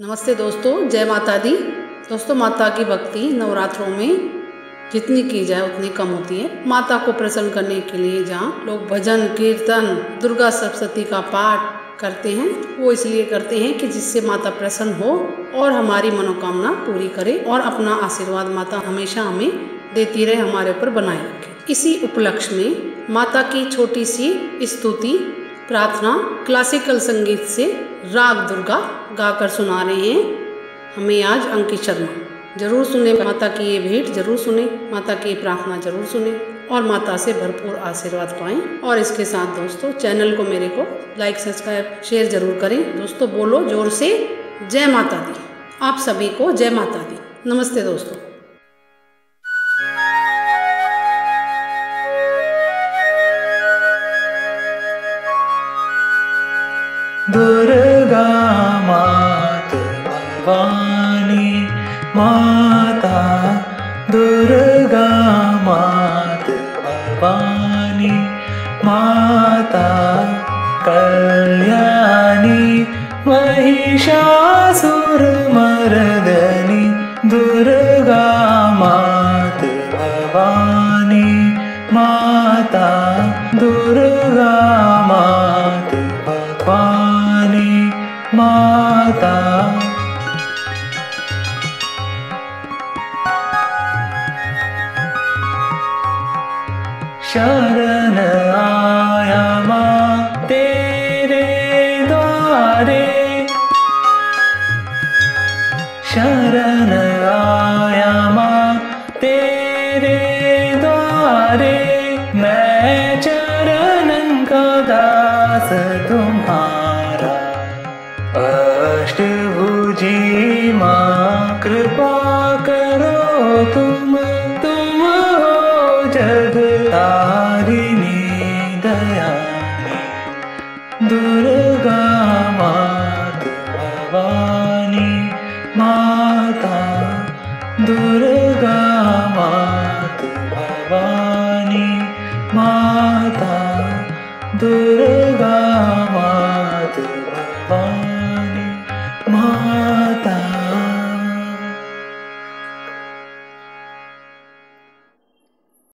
नमस्ते दोस्तों, जय माता दी। दोस्तों, माता की भक्ति नवरात्रों में जितनी की जाए उतनी कम होती है। माता को प्रसन्न करने के लिए जहाँ लोग भजन कीर्तन दुर्गा सप्तशती का पाठ करते हैं, वो इसलिए करते हैं कि जिससे माता प्रसन्न हो और हमारी मनोकामना पूरी करे और अपना आशीर्वाद माता हमेशा हमें देती रहे, हमारे ऊपर बनाए रखे। इसी उपलक्ष्य में माता की छोटी सी स्तुति प्रार्थना क्लासिकल संगीत से राग दुर्गा गाकर सुना रहे हैं हमें आज अंकित शर्मा। जरूर सुने माता की ये भेंट, जरूर सुने माता की प्रार्थना, जरूर सुने और माता से भरपूर आशीर्वाद पाएं। और इसके साथ दोस्तों, चैनल को मेरे को लाइक सब्सक्राइब शेयर जरूर करें। दोस्तों बोलो जोर से, जय माता दी। आप सभी को जय माता दी। नमस्ते दोस्तों। दुर्गा मात भवानी माता, दुर्गा मात भवानी माता, कल्याणी महिषासुरमर्दनी, दुर्गा मात भवानी माता, दुर्गा मात भवानी माता। शरण आया माँ तेरे द्वारे, शरण आया माँ तेरे द्वारे, मैं चरणन का दास तुम्हारा। अष्टभुजी माँ कृपा करो तुम हो जगतारिणी दयानी, दुर्गा मात भवानी माता, दुर्गा मात भवानी माता, दुर्गा